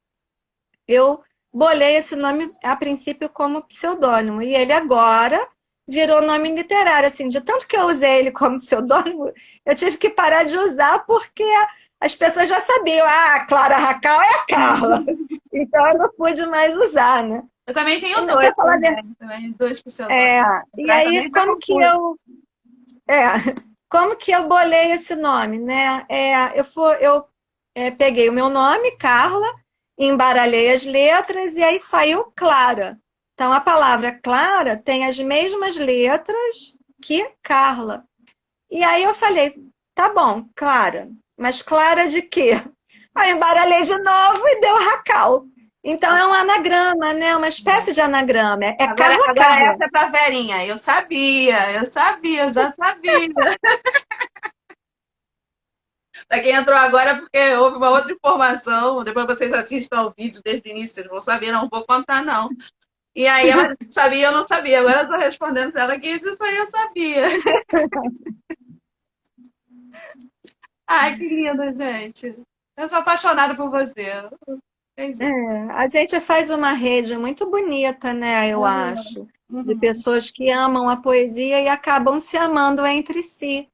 eu bolei esse nome a princípio como pseudônimo e ele agora virou nome literário. Assim, de tanto que eu usei ele como pseudônimo, eu tive que parar de usar porque as pessoas já sabiam, Clara Racal é a Carla. Então eu não pude mais usar, né? Eu também tenho dois Para falar a verdade, também, também dois pseudônimos. e Pra aí também tá confuso. é, como que eu bolei esse nome, né? Eu peguei o meu nome, Carla, embaralhei as letras e aí saiu Clara. Então a palavra Clara tem as mesmas letras que Carla. E aí eu falei, tá bom, Clara, mas Clara de quê? Aí embaralhei de novo e deu Racal. Então é um anagrama, né? Uma espécie de anagrama. É Carla Agora Carla. essa é pra Verinha. Eu sabia, eu já sabia. Para quem entrou agora, é porque houve uma outra informação. Depois vocês assistam ao vídeo desde o início, vocês vão saber, não vou contar, não. E aí ela sabia, eu não sabia. Agora eu estou respondendo para ela que isso aí eu sabia. Ai, que linda, gente. Eu sou apaixonada por você. Entendi. A gente faz uma rede muito bonita, né? Eu acho, de Uhum. pessoas que amam a poesia e acabam se amando entre si.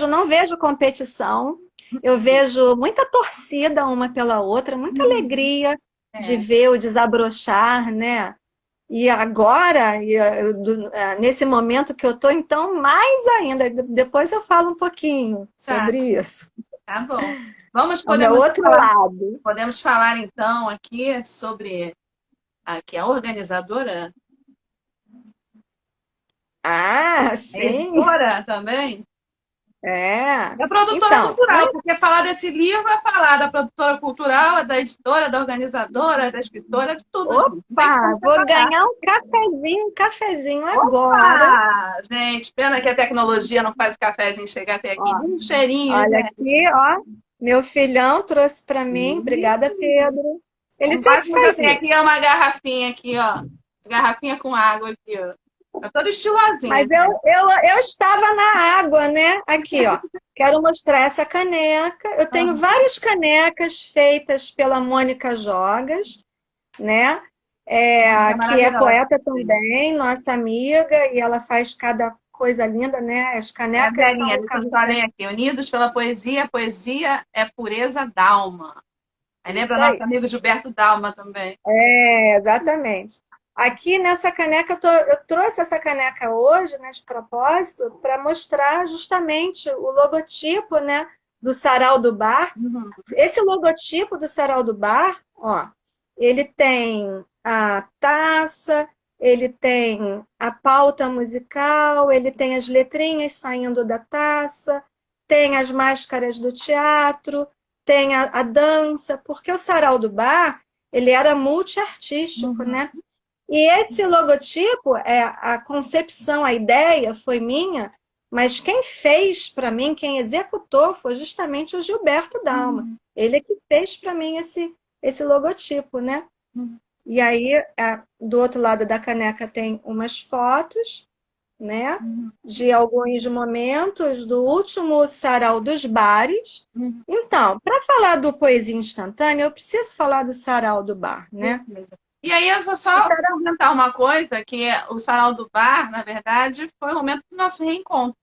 Não vejo competição, eu vejo muita torcida uma pela outra, muita Uhum. alegria de É, ver o desabrochar, né? E agora, nesse momento que eu estou, então, mais ainda. Depois eu falo um pouquinho tá, sobre isso. tá bom. Vamos, É o meu outro lado. podemos falar então aqui sobre aqui, a organizadora, Ah, a sim. editora também. É. É a produtora Então, cultural, porque falar desse livro é falar da produtora cultural, da editora, da organizadora, da escritora, de tudo, gente. Não tem como opa, vou separar. ganhar um cafezinho agora. Opa! Gente, pena que a tecnologia não faz o cafezinho chegar até aqui. Ó, Um cheirinho, olha gente. aqui, ó. Meu filhão trouxe para mim. Obrigada, Pedro. Ele O sempre máximo que eu faz tenho aqui isso. é uma garrafinha aqui, ó. Garrafinha com água aqui, ó. Tá toda estilosinha, Mas gente. eu estava na água, né? Aqui, ó. Quero mostrar essa caneca. Eu tenho Aham. várias canecas feitas pela Mônica Jogas, né? Nossa, é Que é maravilhosa. poeta também, nossa amiga, e ela faz cada coisa linda, né? As É a canecas velhinha, são deixa eu só ler aqui. Unidos pela poesia, a poesia é pureza d'alma. Aí lembra isso nosso aí. amigo Gilberto Dalma também. Exatamente. Aqui nessa caneca, eu trouxe essa caneca hoje, né, de propósito, para mostrar justamente o logotipo, né, do Sarau do Bar. Uhum. Esse logotipo do Sarau do Bar, ó, ele tem a taça, ele tem a pauta musical, ele tem as letrinhas saindo da taça, tem as máscaras do teatro, tem a dança, porque o Sarau do Bar, ele era multiartístico, Uhum. né? E esse logotipo, a concepção, a ideia foi minha, mas quem fez para mim, quem executou, foi justamente o Gilberto Dalma. Uhum. Ele que fez para mim esse logotipo, né? Uhum. E aí, do outro lado da caneca tem umas fotos, né? Uhum. De alguns momentos do último sarau dos bares. Uhum. Então, para falar do Poesia Instantânea, eu preciso falar do sarau do bar, né? Beleza. E aí eu vou O só sarau comentar uma coisa, que o Sarau do Bar, na verdade, foi o momento do nosso reencontro,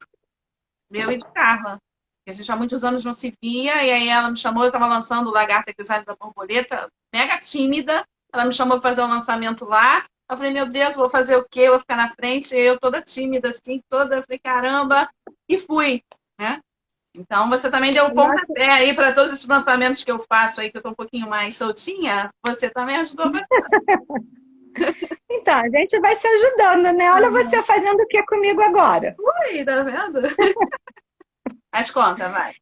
meu e de Carla. Que a gente há muitos anos não se via, e aí ela me chamou, eu estava lançando o Lagarta Grisalha da Borboleta, mega tímida, ela me chamou para fazer um lançamento lá, eu falei, meu Deus, vou fazer o quê? Eu vou ficar na frente, eu toda tímida, assim, toda, eu falei, caramba, e fui, né? Então você também deu um Nossa, pontapé aí para todos esses lançamentos que eu faço aí, que eu tô um pouquinho mais soltinha, você também ajudou bastante. então, a gente vai se ajudando, né? Olha você fazendo o que comigo agora. Ui, tá vendo? Mas conta, vai.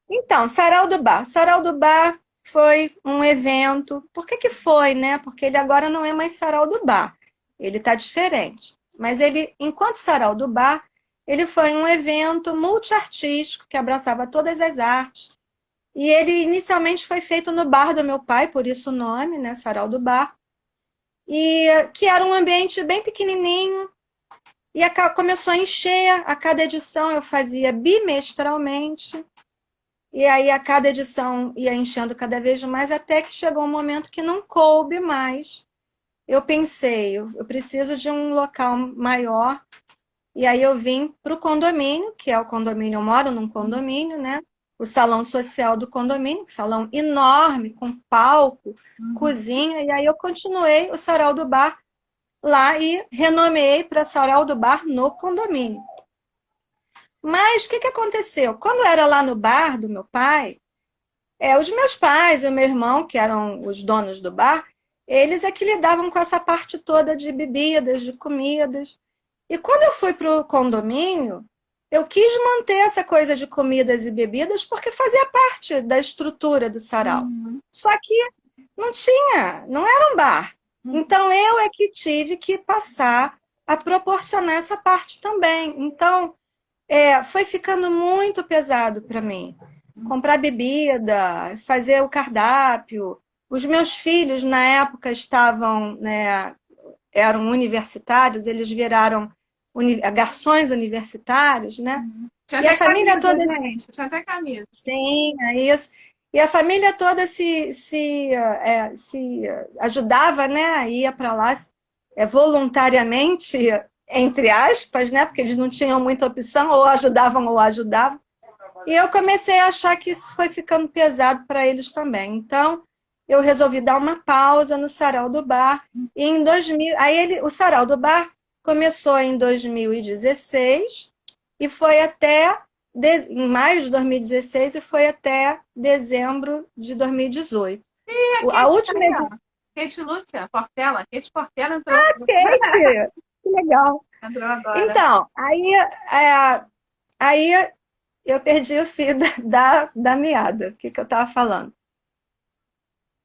Então, Sarau do Bar. Sarau do Bar foi um evento. Por que que foi, né? Porque ele agora não é mais Sarau do Bar. Ele está diferente. Mas ele, enquanto Sarau do Bar, ele foi um evento multiartístico que abraçava todas as artes. E ele inicialmente foi feito no bar do meu pai, por isso o nome, né? Sarau do Bar. E que era um ambiente bem pequenininho. E começou a encher. A cada edição eu fazia bimestralmente. E aí a cada edição ia enchendo cada vez mais, até que chegou um momento que não coube mais. Eu pensei, eu preciso de um local maior. E aí eu vim para o condomínio, que é o condomínio, eu moro num condomínio, né? O salão social do condomínio, salão enorme, com palco, cozinha. E aí eu continuei o Sarau do Bar lá e renomeei para Sarau do Bar no condomínio. Mas o que que aconteceu? Quando era lá no bar do meu pai, os meus pais e o meu irmão, que eram os donos do bar, eles é que lidavam com essa parte toda de bebidas, de comidas. E quando eu fui para o condomínio, eu quis manter essa coisa de comidas e bebidas porque fazia parte da estrutura do sarau. Só que não tinha, não era um bar. Então eu é que tive que passar a proporcionar essa parte também. Então, foi ficando muito pesado para mim. Comprar bebida, fazer o cardápio. Os meus filhos, na época, estavam, né, eram universitários, eles viraram garçons universitários, né? Tinha E a até família camisa, toda gente. Tinha até camisa. tinha isso. E a família toda se ajudava, né? Ia para lá voluntariamente, entre aspas, né? Porque eles não tinham muita opção, ou ajudavam ou ajudavam. E eu comecei a achar que isso foi ficando pesado para eles também. Então, eu resolvi dar uma pausa no Sarau do Bar. E em 2000, o Sarau do Bar começou em 2016 e foi até em maio de 2016 e foi até dezembro de 2018. A última edição. Kate Lúcia, Portela. Kate Portela entrou. Kate! Que legal. Entrou agora. Então, aí eu perdi o fio da meada. O que eu estava falando?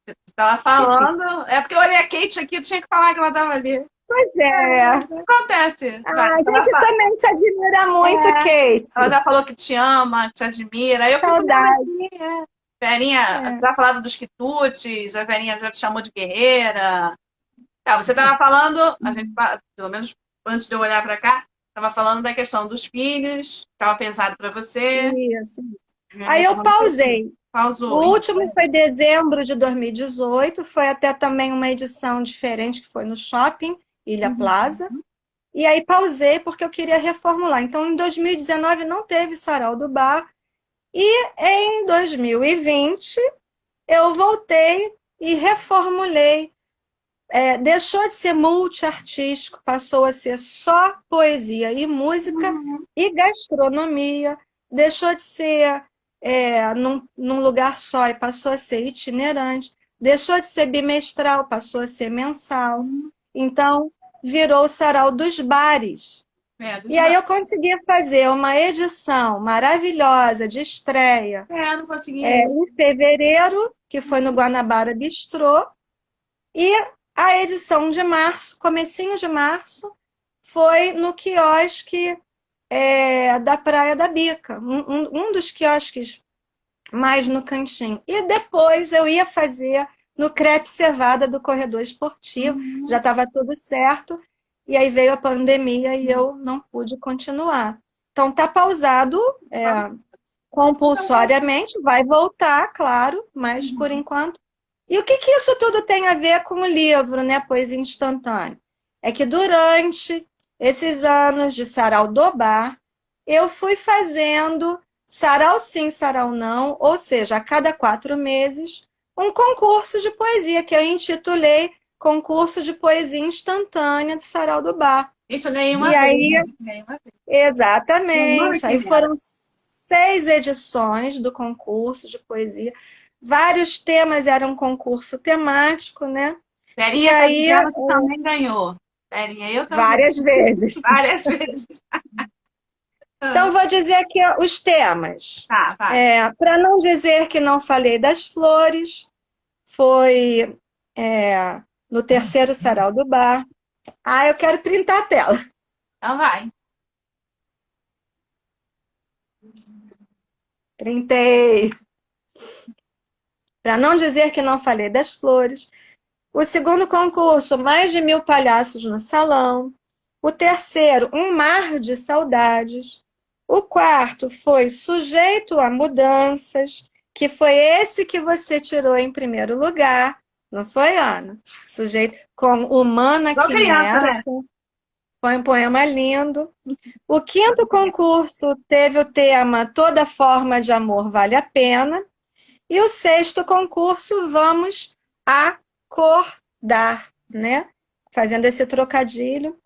Você estava falando. É porque eu olhei a Kate aqui, eu tinha que falar que ela estava ali. Pois é. Acontece. A gente também te admira muito, Kate. Ela já falou que te ama, que te admira. Aí eu Saudade. Verinha, já falado dos quitutes, a Verinha já te chamou de guerreira. Tá, você estava falando, a gente, pelo menos antes de eu olhar para cá, estava falando da questão dos filhos, estava pesado para você. Isso. Aí eu pausei. Pausou. O último foi dezembro de 2018, foi até também uma edição diferente que foi no shopping, Ilha Plaza. E aí pausei porque eu queria reformular. Então, em 2019 não teve Sarau do Bar. E em 2020 eu voltei e reformulei. Deixou de ser multiartístico, passou a ser só poesia e música e gastronomia. Deixou de ser num lugar só e passou a ser itinerante. Deixou de ser bimestral, passou a ser mensal. Então, virou o Sarau dos Bares. E aí eu consegui fazer uma edição maravilhosa de estreia não consegui. em fevereiro, que foi no Guanabara Bistrô, e a edição de março, comecinho de março, foi no quiosque da Praia da Bica, um dos quiosques mais no cantinho. E depois eu ia fazer no Crepe Cevada do Corredor Esportivo, já estava tudo certo, e aí veio a pandemia e eu não pude continuar. Então está pausado compulsoriamente, vai voltar, claro, mas por enquanto. E o que isso tudo tem a ver com o livro, né, Poesia Instantânea? É que durante esses anos de Sarau do Bar, eu fui fazendo sarau sim, sarau não, ou seja, a cada 4 meses, um concurso de poesia, que eu intitulei Concurso de Poesia Instantânea do Sarau do Bar. Isso eu ganhei E uma vez, aí, né? Ganhei uma vez. Meu nome exatamente, que aí era. foram 6 edições do concurso de poesia. Vários temas, era um concurso temático, né? E Verinha tá aí, dizendo que também ganhou. Verinha, eu também. várias vezes. Várias vezes. Então, Ah, vou dizer aqui ó, os temas. tá, vai. Para não dizer que não falei das flores, foi no terceiro sarau do bar. Ah, eu quero printar a tela. Então vai. Printei. Para não dizer que não falei das flores. O segundo concurso, mais de 1.000 palhaços no salão. O terceiro, um mar de saudades. O quarto foi sujeito a mudanças, que foi esse que você tirou em primeiro lugar, não foi, Ana? Sujeito com humana Igual criança, quimera, né? foi um poema lindo. O quinto concurso teve o tema Toda Forma de Amor Vale a Pena. E o sexto concurso, vamos acordar, né? Fazendo esse trocadilho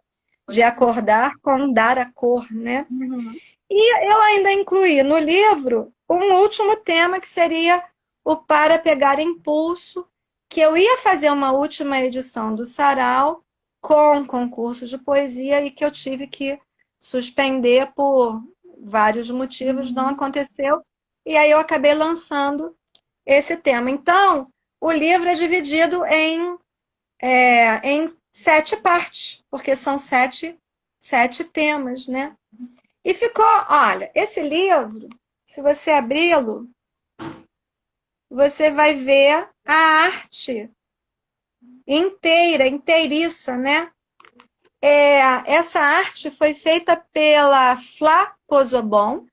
de acordar com dar a cor, né? Uhum. E eu ainda incluí no livro um último tema que seria o Para Pegar Impulso, que eu ia fazer uma última edição do Sarau com concurso de poesia e que eu tive que suspender por vários motivos, não aconteceu. E aí eu acabei lançando esse tema. Então, o livro é dividido em 7 partes, porque são sete temas, né? E ficou, olha, esse livro, se você abri-lo, você vai ver a arte inteira, inteiriça, né? Essa arte foi feita pela Flá Pozobon,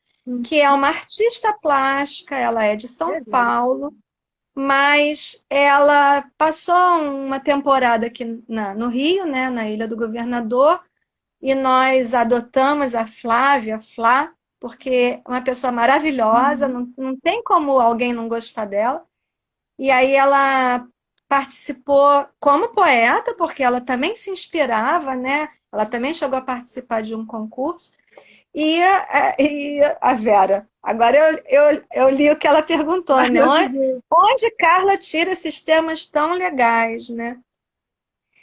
que é uma artista plástica, ela é de São Paulo, mas ela passou uma temporada aqui no Rio, né, na Ilha do Governador, e nós adotamos a Flávia, Flá, porque é uma pessoa maravilhosa, não tem como alguém não gostar dela. E aí ela participou como poeta, porque ela também se inspirava, né? Ela também chegou a participar de um concurso. E a Vera, agora eu li o que ela perguntou, Ai, né? meu Onde, Deus. onde Carla tira esses temas tão legais, né?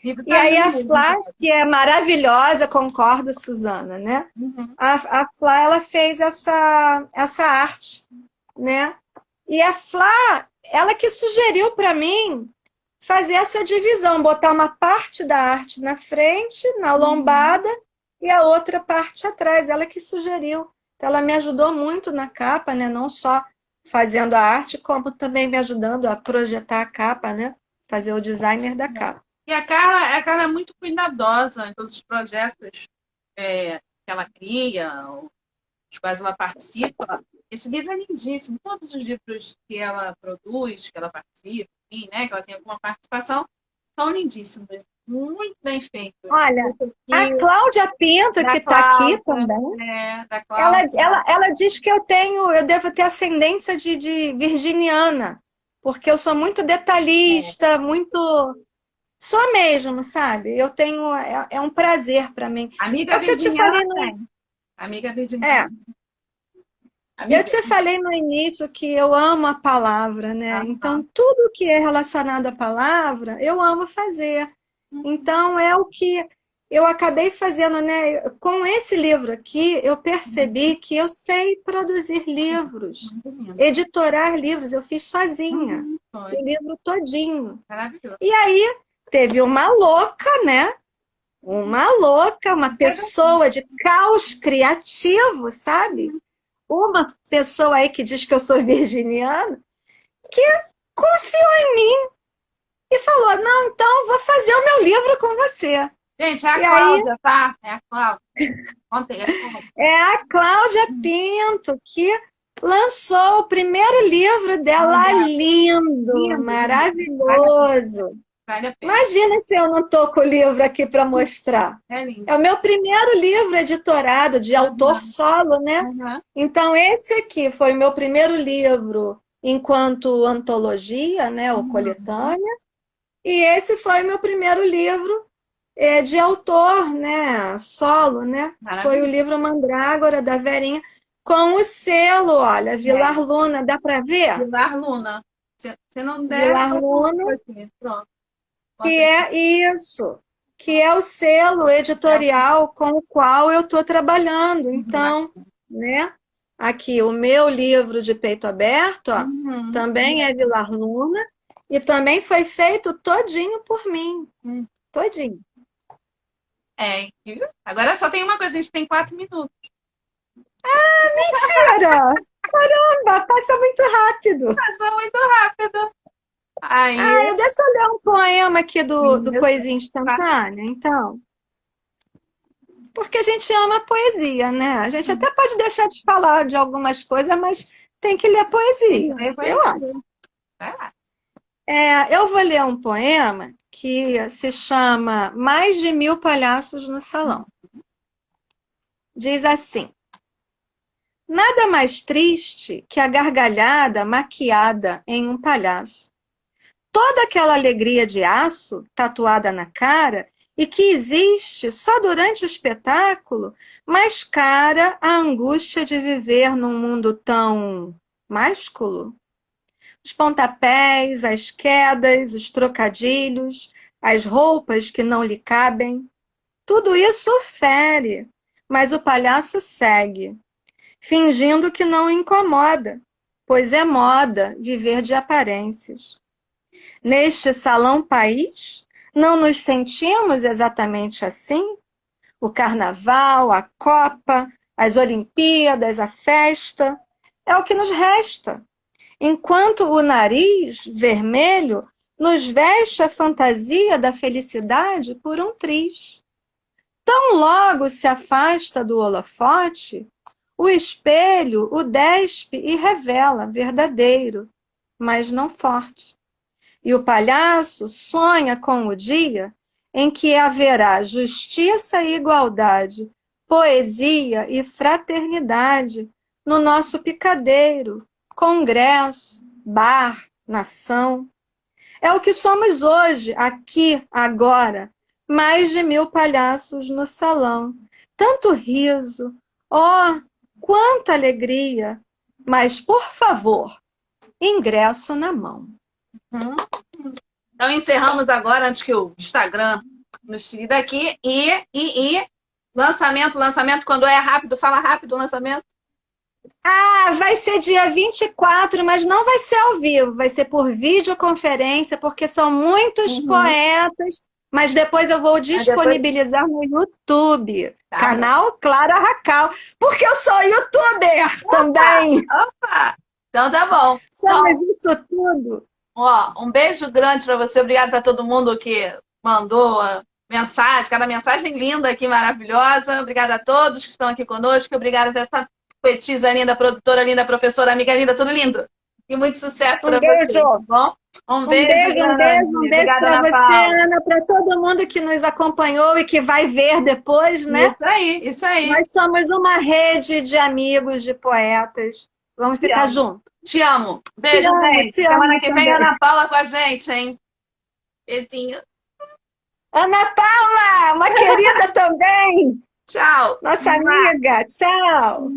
O livro E tá aí lindo a mesmo, Flá, gente. que é maravilhosa, concordo, Suzana, né? Uhum. A Flá, ela fez essa arte, né? E a Flá, ela que sugeriu para mim fazer essa divisão, botar uma parte da arte na frente, na lombada, e a outra parte atrás. Ela que sugeriu. Então, ela me ajudou muito na capa, né? Não só fazendo a arte, como também me ajudando a projetar a capa, né? Fazer o designer da capa. E a Carla é muito cuidadosa em todos os projetos que ela cria, os quais ela participa. Esse livro é lindíssimo. Todos os livros que ela produz, que ela participa, enfim, né, que ela tem alguma participação, são lindíssimos. Muito bem feitos. Olha, Esse a aqui, Cláudia Pinto, que da está aqui Cláudia, também, da ela, Cláudia. ela, ela diz que eu devo ter ascendência de virginiana, porque eu sou muito detalhista, muito. Sou mesmo, sabe? Eu tenho. É um prazer para mim. É Amiga o que eu te virginiana falei no. tem. Amiga virginiana. É, eu Amiga. te falei no início que eu amo a palavra, né? Então, tudo que é relacionado à palavra, eu amo fazer. Então, é o que eu acabei fazendo, né? Com esse livro aqui, eu percebi que eu sei produzir livros, Muito lindo. editorar livros, eu fiz sozinha, Foi. o livro todinho. Maravilhoso. E aí, teve uma louca, né? Uma louca, uma pessoa de caos criativo, sabe? Uma pessoa aí que diz que eu sou virginiana, que confiou em mim e falou: não, então vou fazer o meu livro com você. Gente, é a E aí Cláudia, tá? É a Cláudia. Contei, é a Cláudia. é a Cláudia Pinto que lançou o primeiro livro dela, lindo, Lindo, gente. maravilhoso. Vale a pena. Imagina se eu não estou com o livro aqui para mostrar. É lindo. É o meu primeiro livro editorado de autor solo, né? Uhum. Então, esse aqui foi o meu primeiro livro enquanto antologia, né, ou coletânea, e esse foi o meu primeiro livro de autor, né? Solo, né? Foi o Maravilhoso. livro Mandrágora, da Verinha, com o selo, olha, Vilar É, Luna, dá para ver? Vilar Luna. Se não der, Vilar bota um Luna, aqui. Pronto. que Bota aqui. é isso, que é o selo É. editorial com o qual eu estou trabalhando. Uhum. Então, né? Aqui, o meu livro de peito aberto, ó, Uhum. também é Vilar Luna, e também foi feito todinho por mim, Uhum. todinho. É, viu? Agora só tem uma coisa, a gente tem 4 minutos. Mentira! Caramba, passa muito rápido. Passou muito rápido. Aí, Deixa eu ler um poema aqui do isso, Poesia Instantânea, então. Porque a gente ama a poesia, né? A gente até pode deixar de falar de algumas coisas, mas tem que ler tem que poesia, ver eu acho. poesia. Vai lá. Eu vou ler um poema que se chama Mais de 1000 Palhaços no Salão. Diz assim: nada mais triste que a gargalhada maquiada em um palhaço. Toda aquela alegria de aço tatuada na cara e que existe só durante o espetáculo, mascara a angústia de viver num mundo tão másculo. Os pontapés, as quedas, os trocadilhos, as roupas que não lhe cabem, tudo isso fere, mas o palhaço segue, fingindo que não incomoda, pois é moda viver de aparências. Neste salão país, não nos sentimos exatamente assim? O carnaval, a Copa, as Olimpíadas, a festa, é o que nos resta. Enquanto o nariz vermelho nos veste a fantasia da felicidade por um triz. Tão logo se afasta do holofote, o espelho o despe e revela verdadeiro, mas não forte. E o palhaço sonha com o dia em que haverá justiça e igualdade, poesia e fraternidade no nosso picadeiro, congresso, bar, nação. É o que somos hoje, aqui, agora, mais de 1000 palhaços no salão. Tanto riso, oh, quanta alegria! Mas, por favor, ingresso na mão. Hum. Então encerramos agora, antes que o Instagram nos tire daqui. Lançamento, quando é rápido, fala rápido o lançamento. Vai ser dia 24, mas não vai ser ao vivo, vai ser por videoconferência, porque são muitos Uhum. poetas, mas depois eu vou Aí depois. disponibilizar no YouTube, Tá bom. canal Clara Racal, porque eu sou youtuber também. Opa! Então tá bom. Somos Então, isso tudo. ó, um beijo grande para você. Obrigado para todo mundo que mandou a mensagem, cada mensagem linda aqui, maravilhosa. Obrigada a todos que estão aqui conosco. Obrigada por essa poetisa linda, produtora linda, professora, amiga linda, tudo lindo. E muito sucesso Um para vocês, tá beijo. bom? Um Um beijo beijo, um beijo, grande. um beijo Obrigada, para Ana você, Paula. Ana, para todo mundo que nos acompanhou e que vai ver depois, né? Isso aí, isso aí. Nós somos uma rede de amigos, de poetas. Vamos Te ficar amo. juntos. Te amo. Beijo, gente. Te Semana amo que vem, também. Ana Paula com a gente, hein? Beijinho. Ana Paula, uma querida também, Tchau. nossa amiga. Tchau.